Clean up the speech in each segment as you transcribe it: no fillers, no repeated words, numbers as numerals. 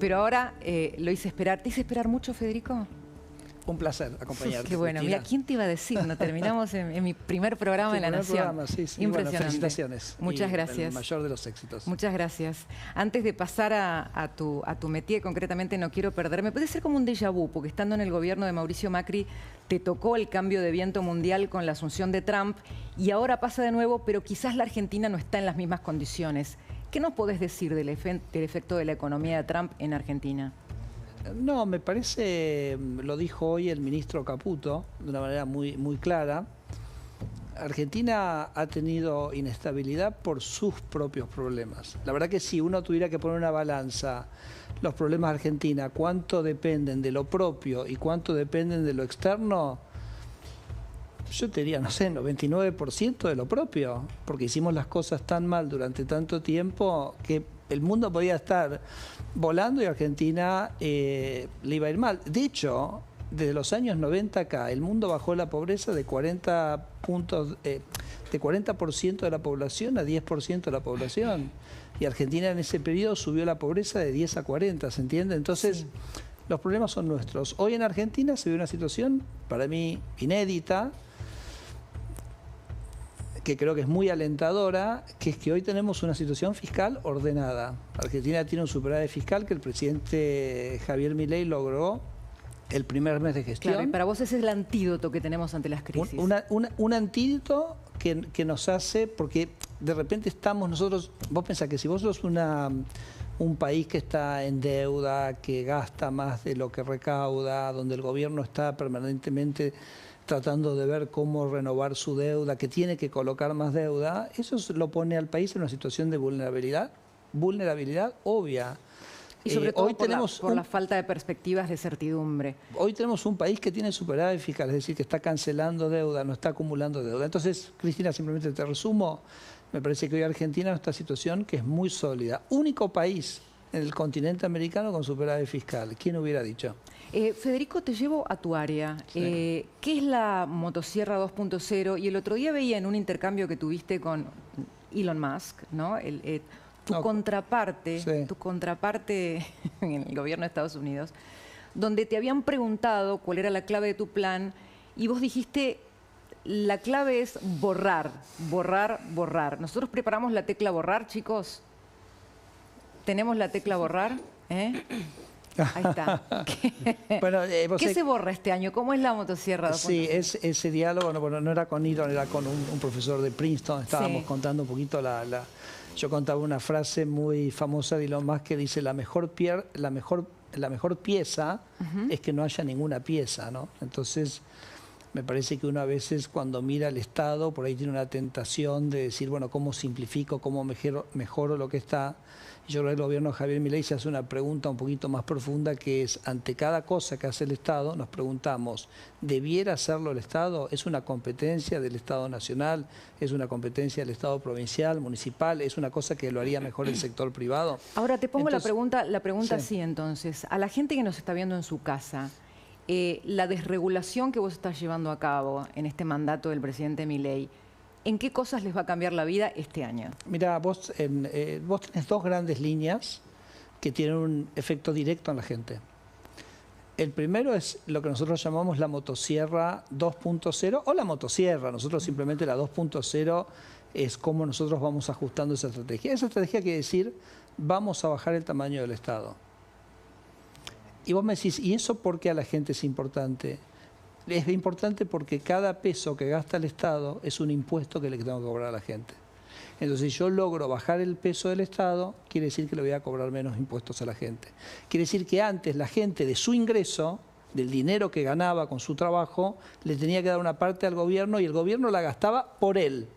pero ahora lo hice esperar. ¿Te hice esperar mucho, Federico? Un placer acompañarte. Qué bueno. Mira, ¿quién te iba a decir? No terminamos en mi primer programa de La Nación. Programa, sí, sí. Impresionante. Bueno, felicitaciones. Muchas gracias. El mayor de los éxitos. Muchas gracias. Antes de pasar a tu métier, concretamente no quiero perderme. Puede ser como un déjà vu, porque estando en el gobierno de Mauricio Macri te tocó el cambio de viento mundial con la asunción de Trump y ahora pasa de nuevo, pero quizás la Argentina no está en las mismas condiciones. ¿Qué nos podés decir del efecto de la economía de Trump en Argentina? No, me parece, lo dijo hoy el ministro Caputo de una manera muy clara. Argentina ha tenido inestabilidad por sus propios problemas. La verdad que si uno tuviera que poner una balanza, los problemas de Argentina, cuánto dependen de lo propio y cuánto dependen de lo externo, yo te diría, no sé, 99% de lo propio, porque hicimos las cosas tan mal durante tanto tiempo que el mundo podía estar volando y Argentina le iba a ir mal. De hecho, desde los años 90 acá, el mundo bajó la pobreza de 40% de la población a 10% de la población. Y Argentina en ese periodo subió la pobreza de 10 a 40, ¿se entiende? Entonces, sí, los problemas son nuestros. Hoy en Argentina se ve una situación, para mí, inédita, que creo que es muy alentadora, que es que hoy tenemos una situación fiscal ordenada. Argentina tiene un superávit fiscal que el presidente Javier Milei logró el primer mes de gestión. Claro, y para vos ese es el antídoto que tenemos ante las crisis. Un antídoto que nos hace, porque de repente estamos nosotros, vos pensás que si vos sos un país que está en deuda, que gasta más de lo que recauda, donde el gobierno está permanentemente tratando de ver cómo renovar su deuda, que tiene que colocar más deuda, eso lo pone al país en una situación de vulnerabilidad obvia. Y sobre todo por la falta de perspectivas de certidumbre. Hoy tenemos un país que tiene superávit fiscal, es decir, que está cancelando deuda, no está acumulando deuda. Entonces, Cristina, simplemente te resumo, me parece que hoy Argentina en esta situación que es muy sólida. Único país en el continente americano con superávit fiscal. ¿Quién hubiera dicho? Federico, te llevo a tu área. Sí. ¿Qué es la motosierra 2.0? Y el otro día veía en un intercambio que tuviste con Elon Musk, ¿no? Tu contraparte en el gobierno de Estados Unidos, donde te habían preguntado cuál era la clave de tu plan y vos dijiste, la clave es borrar, borrar, borrar. Nosotros preparamos la tecla borrar, chicos. ¿Tenemos la tecla borrar? Ahí está. Bueno, ¿Qué se borra este año? ¿Cómo es la motosierra? Sí, ese diálogo no era con Elon, era con un profesor de Princeton. Estábamos contando un poquito yo contaba una frase muy famosa de Elon Musk que dice la mejor pieza es que no haya ninguna pieza, ¿no? Entonces, me parece que uno a veces cuando mira el Estado, por ahí tiene una tentación de decir, bueno, ¿cómo simplifico, cómo mejoro lo que está? Y yo creo que el gobierno de Javier Milei se hace una pregunta un poquito más profunda, que es, ante cada cosa que hace el Estado, nos preguntamos, ¿debiera hacerlo el Estado? ¿Es una competencia del Estado nacional? ¿Es una competencia del Estado provincial, municipal? ¿Es una cosa que lo haría mejor el sector privado? Ahora te pongo la pregunta sí. Así entonces, a la gente que nos está viendo en su casa, la desregulación que vos estás llevando a cabo en este mandato del presidente Milei, ¿en qué cosas les va a cambiar la vida este año? Mira, vos tenés dos grandes líneas que tienen un efecto directo en la gente. El primero es lo que nosotros llamamos la motosierra 2.0 o la motosierra. Nosotros simplemente la 2.0 es cómo nosotros vamos ajustando esa estrategia. Esa estrategia quiere decir, vamos a bajar el tamaño del Estado. Y vos me decís, ¿y eso por qué a la gente es importante? Es importante porque cada peso que gasta el Estado es un impuesto que le tengo que cobrar a la gente. Entonces, si yo logro bajar el peso del Estado, quiere decir que le voy a cobrar menos impuestos a la gente. Quiere decir que antes la gente de su ingreso, del dinero que ganaba con su trabajo, le tenía que dar una parte al gobierno y el gobierno la gastaba por él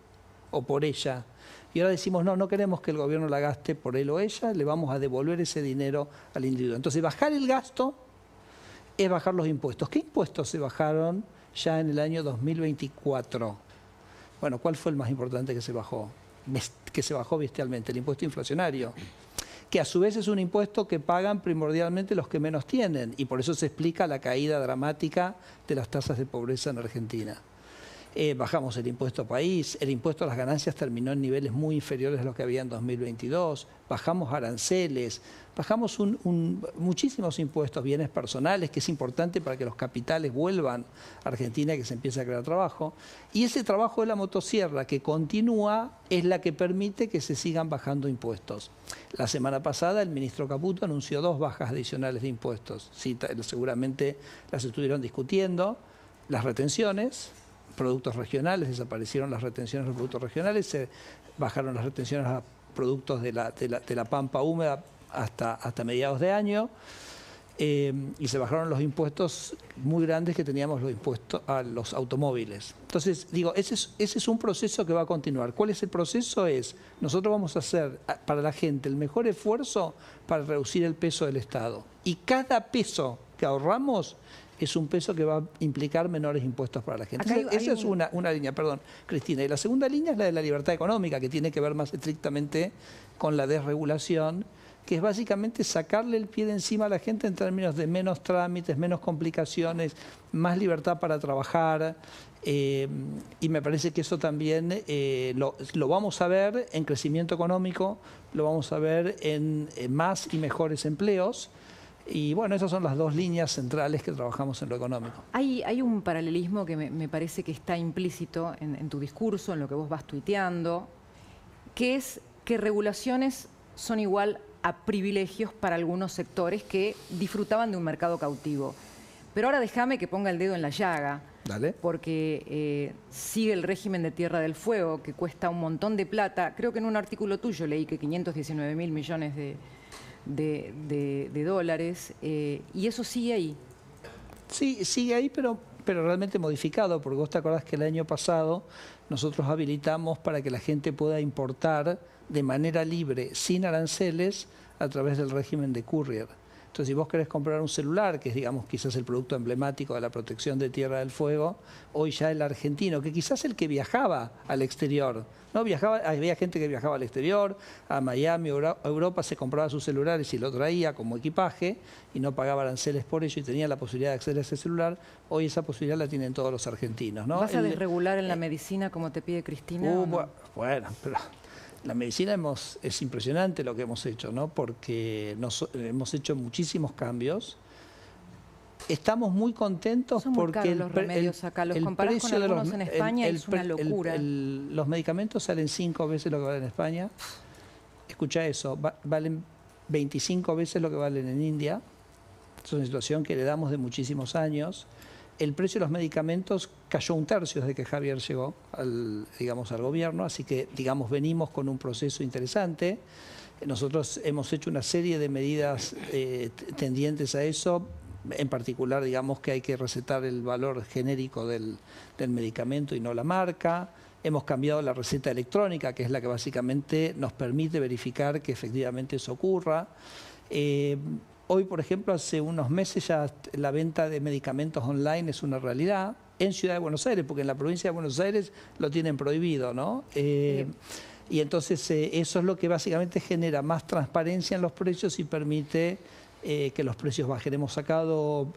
o por ella. Y ahora decimos, no queremos que el gobierno la gaste por él o ella, le vamos a devolver ese dinero al individuo. Entonces, bajar el gasto es bajar los impuestos. ¿Qué impuestos se bajaron ya en el año 2024? Bueno, ¿cuál fue el más importante que se bajó? Que se bajó bestialmente, el impuesto inflacionario, que a su vez es un impuesto que pagan primordialmente los que menos tienen, y por eso se explica la caída dramática de las tasas de pobreza en Argentina. bajamos el impuesto país, el impuesto a las ganancias terminó en niveles muy inferiores a los que había en 2022, bajamos aranceles, bajamos muchísimos impuestos, bienes personales, que es importante para que los capitales vuelvan a Argentina y que se empiece a crear trabajo. Y ese trabajo de la motosierra que continúa es la que permite que se sigan bajando impuestos. La semana pasada el ministro Caputo anunció 2 bajas adicionales de impuestos. Sí, seguramente las estuvieron discutiendo. Las retenciones, productos regionales, desaparecieron las retenciones de los productos regionales, se bajaron las retenciones a productos de la pampa húmeda hasta mediados de año, y se bajaron los impuestos muy grandes que teníamos, los impuestos a los automóviles. Entonces, digo, ese es un proceso que va a continuar. ¿Cuál es el proceso? Nosotros vamos a hacer para la gente el mejor esfuerzo para reducir el peso del Estado. Y cada peso que ahorramos es un peso que va a implicar menores impuestos para la gente. Esa es una línea, perdón, Cristina. Y la segunda línea es la de la libertad económica, que tiene que ver más estrictamente con la desregulación, que es básicamente sacarle el pie de encima a la gente en términos de menos trámites, menos complicaciones, más libertad para trabajar. Y me parece que eso también lo vamos a ver en crecimiento económico, lo vamos a ver en más y mejores empleos. Y bueno, esas son las 2 líneas centrales que trabajamos en lo económico. Hay un paralelismo que me parece que está implícito en tu discurso, en lo que vos vas tuiteando, que es que regulaciones son igual a privilegios para algunos sectores que disfrutaban de un mercado cautivo. Pero ahora déjame que ponga el dedo en la llaga. Dale. Porque sigue el régimen de Tierra del Fuego, que cuesta un montón de plata. Creo que en un artículo tuyo leí que 519.000 millones de dólares, y eso sigue ahí. Sí, sigue ahí, pero realmente modificado, porque vos te acordás que el año pasado nosotros habilitamos para que la gente pueda importar de manera libre, sin aranceles, a través del régimen de courier. Entonces, si vos querés comprar un celular, que es, digamos, quizás el producto emblemático de la protección de Tierra del Fuego, hoy ya el argentino, que quizás el que viajaba al exterior, ¿no? Había gente que viajaba al exterior, a Miami, a Europa, se compraba sus celulares y lo traía como equipaje y no pagaba aranceles por ello y tenía la posibilidad de acceder a ese celular. Hoy esa posibilidad la tienen todos los argentinos, ¿no? ¿Vas a desregular en la medicina como te pide Cristina? No? Bueno, pero la medicina es impresionante lo que hemos hecho, ¿no? Porque hemos hecho muchísimos cambios. Estamos muy contentos porque los remedios acá, los comparás con algunos en España, es una locura. Los medicamentos salen 5 veces lo que valen en España. Escucha eso, valen 25 veces lo que valen en India. Es una situación que heredamos de muchísimos años. El precio de los medicamentos cayó 1/3 desde que Javier llegó al gobierno, así que, venimos con un proceso interesante. Nosotros hemos hecho una serie de medidas tendientes a eso. En particular, que hay que recetar el valor genérico del medicamento y no la marca. Hemos cambiado la receta electrónica, que es la que básicamente nos permite verificar que efectivamente eso ocurra. Hoy, por ejemplo, hace unos meses ya la venta de medicamentos online es una realidad en Ciudad de Buenos Aires, porque en la provincia de Buenos Aires lo tienen prohibido, ¿no? Y entonces eso es lo que básicamente genera más transparencia en los precios y permite que los precios bajen. Hemos sacado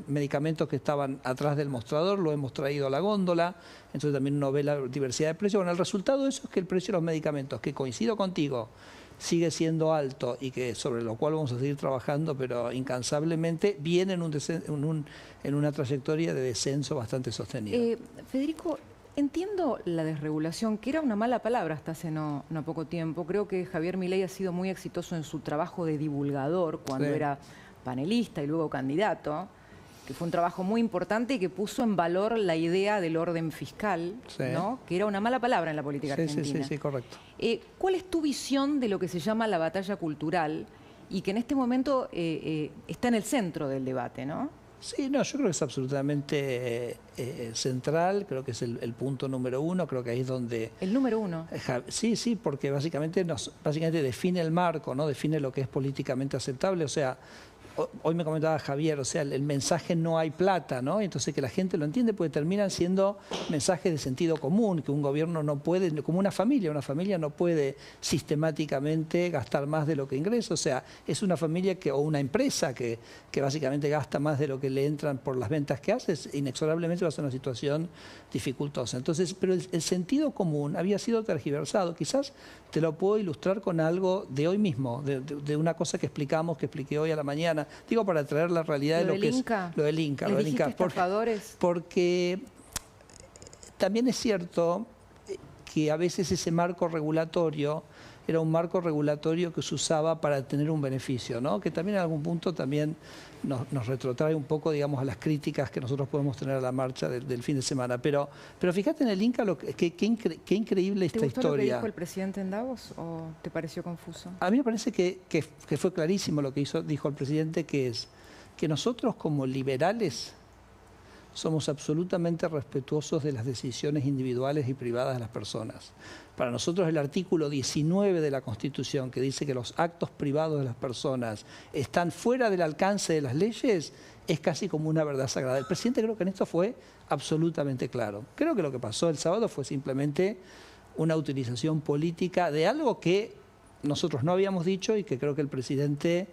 medicamentos que estaban atrás del mostrador, lo hemos traído a la góndola, entonces también uno ve la diversidad de precios. Bueno, el resultado de eso es que el precio de los medicamentos, que coincido contigo, sigue siendo alto y que sobre lo cual vamos a seguir trabajando, pero incansablemente, viene en una trayectoria de descenso bastante sostenido. Federico, entiendo la desregulación, que era una mala palabra hasta hace no poco tiempo. Creo que Javier Milei ha sido muy exitoso en su trabajo de divulgador cuando era panelista y luego candidato, que fue un trabajo muy importante y que puso en valor la idea del orden fiscal, ¿no? Que era una mala palabra en la política argentina. Sí, correcto. ¿Cuál es tu visión de lo que se llama la batalla cultural y que en este momento está en el centro del debate, ¿no? Sí, no, yo creo que es absolutamente central, creo que es el punto número 1, creo que ahí es donde... El número 1. Sí, porque básicamente define el marco, ¿no? Define lo que es políticamente aceptable, o sea, hoy me comentaba Javier, o sea, el mensaje no hay plata, ¿no? Entonces que la gente lo entiende porque terminan siendo mensajes de sentido común, que un gobierno no puede, como una familia no puede sistemáticamente gastar más de lo que ingresa, o sea, es una familia o una empresa que básicamente gasta más de lo que le entran por las ventas que hace, inexorablemente va a ser una situación dificultosa. Entonces, pero el sentido común había sido tergiversado, quizás te lo puedo ilustrar con algo de hoy mismo, de una cosa que expliqué hoy a la mañana. Digo, para traer la realidad de lo que Inca? es lo del Inca. ¿Les dijiste estafadores? Porque también es cierto que a veces ese marco regulatorio era un marco regulatorio que se usaba para tener un beneficio, ¿no? Que también en algún punto también nos retrotrae un poco, digamos, a las críticas que nosotros podemos tener a la marcha del fin de semana. Pero fíjate en el Inca qué increíble esta historia. ¿Te gustó lo que dijo el presidente en Davos o te pareció confuso? A mí me parece que fue clarísimo lo que dijo el presidente, que es que nosotros como liberales somos absolutamente respetuosos de las decisiones individuales y privadas de las personas. Para nosotros el artículo 19 de la Constitución, que dice que los actos privados de las personas están fuera del alcance de las leyes, es casi como una verdad sagrada. El presidente creo que en esto fue absolutamente claro. Creo que lo que pasó el sábado fue simplemente una utilización política de algo que nosotros no habíamos dicho y que creo que el presidente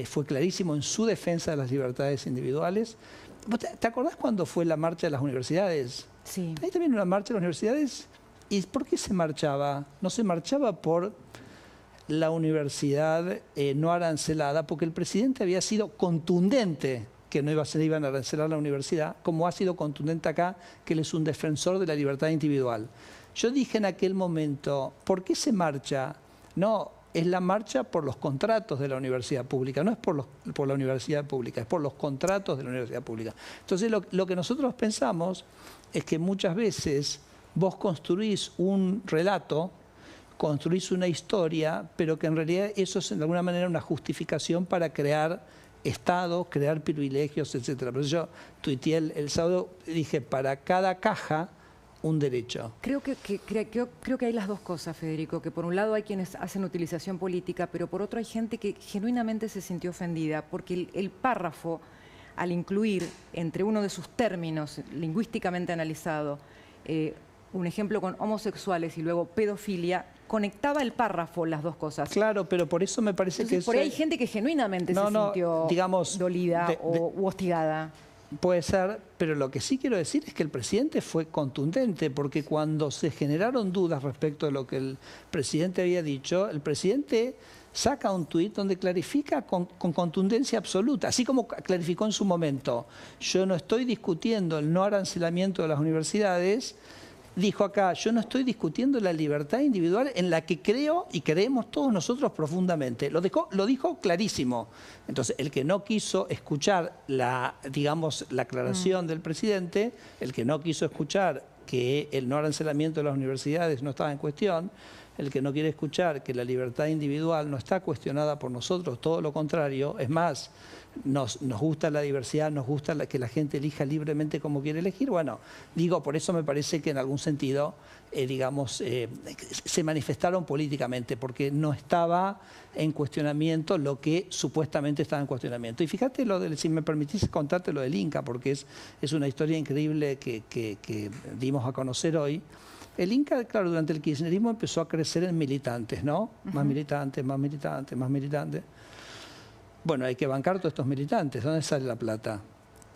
fue clarísimo en su defensa de las libertades individuales. ¿Te acordás cuando fue la marcha de las universidades? Sí. Ahí también una marcha de las universidades. ¿Y por qué se marchaba? No se marchaba por la universidad no arancelada, porque el presidente había sido contundente que no iban a arancelar la universidad, como ha sido contundente acá, que él es un defensor de la libertad individual. Yo dije en aquel momento, ¿por qué se marcha? No, es la marcha por los contratos de la universidad pública, no es por la universidad pública, es por los contratos de la universidad pública. Entonces lo que nosotros pensamos es que muchas veces vos construís un relato, construís una historia, pero que en realidad eso es de alguna manera una justificación para crear Estado, crear privilegios, etc. Por eso yo tuiteé el sábado, dije, para cada caja un derecho. Creo que hay las dos cosas, Federico, que por un lado hay quienes hacen utilización política, pero por otro hay gente que genuinamente se sintió ofendida, porque el párrafo, al incluir entre uno de sus términos lingüísticamente analizado, un ejemplo con homosexuales y luego pedofilia, conectaba el párrafo las dos cosas. Claro, pero por eso me parece Entonces, que... por ahí hay gente que genuinamente se sintió, digamos, dolida u hostigada. Puede ser, pero lo que sí quiero decir es que el presidente fue contundente, porque cuando se generaron dudas respecto a lo que el presidente había dicho, el presidente saca un tuit donde clarifica con contundencia absoluta, así como clarificó en su momento. Yo no estoy discutiendo el no arancelamiento de las universidades. Dijo acá, yo no estoy discutiendo la libertad individual en la que creo y creemos todos nosotros profundamente. Lo dijo clarísimo. Entonces, el que no quiso escuchar la aclaración del presidente, el que no quiso escuchar que el no arancelamiento de las universidades no estaba en cuestión, el que no quiere escuchar que la libertad individual no está cuestionada por nosotros, todo lo contrario, es más, nos gusta la diversidad, nos gusta que la gente elija libremente como quiere elegir. Bueno, digo, por eso me parece que en algún sentido, se manifestaron políticamente, porque no estaba en cuestionamiento lo que supuestamente estaba en cuestionamiento. Y fíjate, si me permitís contarte lo del Inca, porque es una historia increíble que dimos a conocer hoy. El Inca, claro, durante el kirchnerismo empezó a crecer en militantes, ¿no? Más militantes, más militantes, más militantes. Bueno, hay que bancar todos estos militantes. ¿Dónde sale la plata?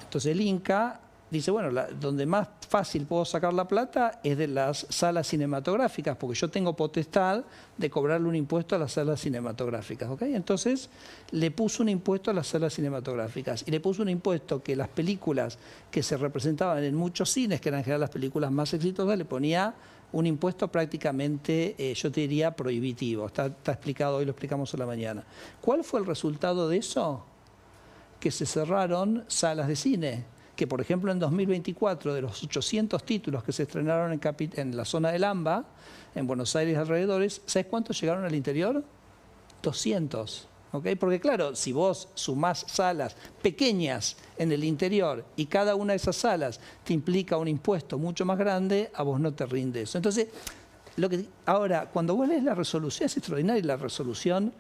Entonces el Inca dice, bueno, donde más fácil puedo sacar la plata es de las salas cinematográficas, porque yo tengo potestad de cobrarle un impuesto a las salas cinematográficas, ¿ok? Entonces le puso un impuesto a las salas cinematográficas y le puso un impuesto que las películas que se representaban en muchos cines, que eran en general las películas más exitosas, le ponía un impuesto prácticamente, yo te diría, prohibitivo. Está explicado, hoy lo explicamos a la mañana. ¿Cuál fue el resultado de eso? Que se cerraron salas de cine. Que, por ejemplo, en 2024, de los 800 títulos que se estrenaron en la zona del AMBA, en Buenos Aires y alrededores, ¿sabes cuántos llegaron al interior? 200. ¿Okay? Porque claro, si vos sumás salas pequeñas en el interior y cada una de esas salas te implica un impuesto mucho más grande, a vos no te rinde eso. Entonces, ahora, cuando vos lees la resolución, es extraordinaria la resolución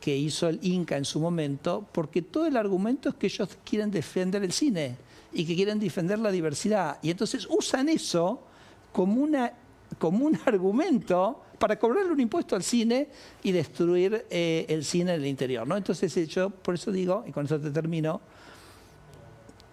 que hizo el Inca en su momento, porque todo el argumento es que ellos quieren defender el cine y que quieren defender la diversidad. Y entonces usan eso como un argumento para cobrarle un impuesto al cine y destruir el cine en el interior, ¿no? Entonces yo por eso digo, y con eso te termino,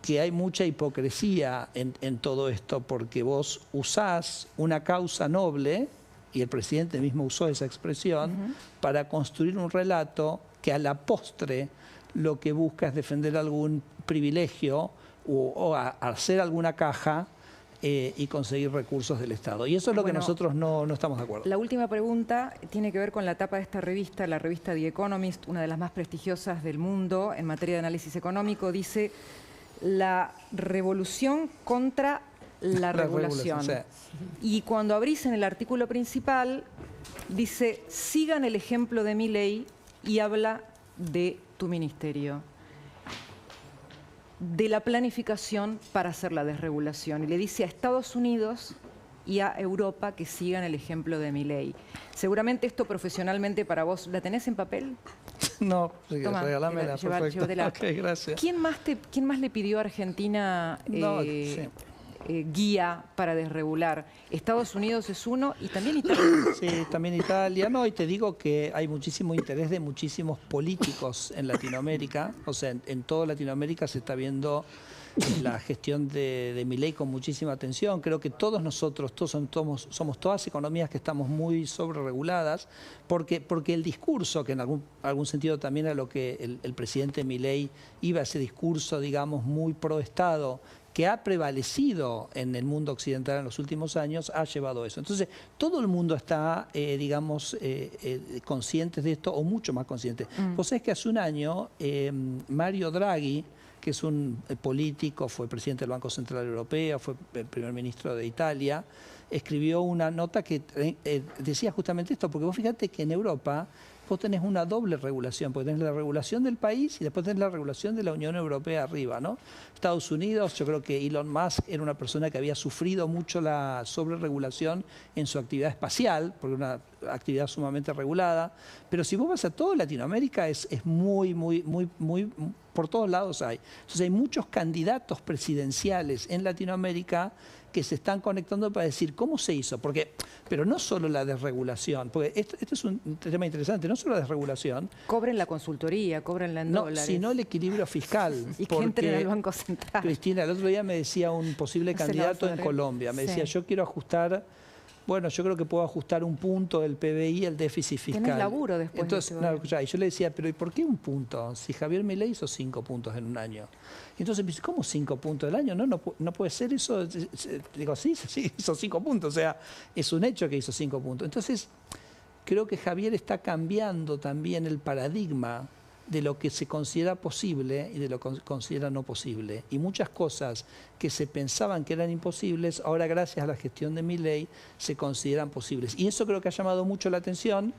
que hay mucha hipocresía en todo esto, porque vos usás una causa noble, y el presidente mismo usó esa expresión, para construir un relato que a la postre lo que busca es defender algún privilegio o hacer alguna caja y conseguir recursos del Estado. Y eso es lo que nosotros no estamos de acuerdo. La última pregunta tiene que ver con la tapa de esta revista, la revista The Economist, una de las más prestigiosas del mundo en materia de análisis económico. Dice: la revolución contra la regulación. Sí. Y cuando abrís en el artículo principal, dice: sigan el ejemplo de Milei, y habla de tu ministerio, de la planificación para hacer la desregulación. Y le dice a Estados Unidos y a Europa que sigan el ejemplo de Milei. Seguramente esto profesionalmente para vos, ¿la tenés en papel? No, regalámela, perfecto. Okay, gracias. ¿Quién más le pidió a Argentina guía para desregular? Estados Unidos es uno, y también Italia. Sí, también Italia. No, y te digo que hay muchísimo interés de muchísimos políticos en Latinoamérica. O sea, en toda Latinoamérica se está viendo la gestión de Milei con muchísima atención. Creo que todos nosotros, somos todas economías que estamos muy sobrereguladas, porque el discurso, que en algún sentido también a lo que el presidente Milei iba, ese discurso, digamos, muy pro Estado, que ha prevalecido en el mundo occidental en los últimos años, ha llevado eso. Entonces, todo el mundo está, digamos, consciente de esto, o mucho más consciente. Vos sabés que hace un año, Mario Draghi, que es un político, fue presidente del Banco Central Europeo, fue el primer ministro de Italia, escribió una nota que decía justamente esto, porque vos fíjate que en Europa vos tenés una doble regulación, porque tenés la regulación del país y después tenés la regulación de la Unión Europea arriba, ¿no? Estados Unidos, yo creo que Elon Musk era una persona que había sufrido mucho la sobreregulación en su actividad espacial, porque una actividad sumamente regulada, pero si vos vas a toda Latinoamérica es muy, por todos lados hay. Entonces hay muchos candidatos presidenciales en Latinoamérica que se están conectando para decir cómo se hizo, pero no solo la desregulación, porque esto es un tema interesante, no solo la desregulación. Cobren la consultoría, cobrenla en dólares. Sino el equilibrio fiscal. Y que entren al Banco Central. Cristina, el otro día me decía un posible candidato en Colombia, me decía, yo quiero ajustar, bueno, yo creo que puedo ajustar un punto del PBI el déficit fiscal. Tenés laburo después. Entonces, y yo le decía, pero ¿y por qué un punto? Si Javier Milei hizo 5 puntos en un año. Y entonces me dice, ¿cómo 5 puntos del año? No puede ser eso. Digo, sí, hizo 5 puntos. O sea, es un hecho que hizo 5 puntos. Entonces, creo que Javier está cambiando también el paradigma de lo que se considera posible y de lo que se considera no posible. Y muchas cosas que se pensaban que eran imposibles, ahora gracias a la gestión de Milei se consideran posibles. Y eso creo que ha llamado mucho la atención.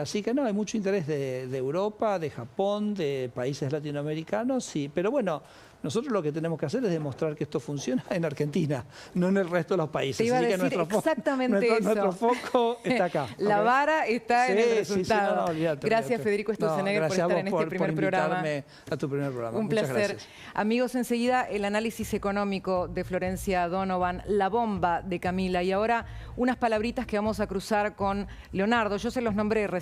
Así que no, hay mucho interés de Europa, de Japón, de países latinoamericanos, sí, pero bueno, nosotros lo que tenemos que hacer es demostrar que esto funciona en Argentina, no en el resto de los países. Te iba a decir exactamente eso. Nuestro foco está acá. La vara está en el resultado. Olvídate, gracias, Federico Sturzenegger, por estar en este primer programa. A tu primer programa. Un placer. Amigos, enseguida el análisis económico de Florencia Donovan, la bomba de Camila, y ahora unas palabritas que vamos a cruzar con Leonardo. Yo se los nombré recién.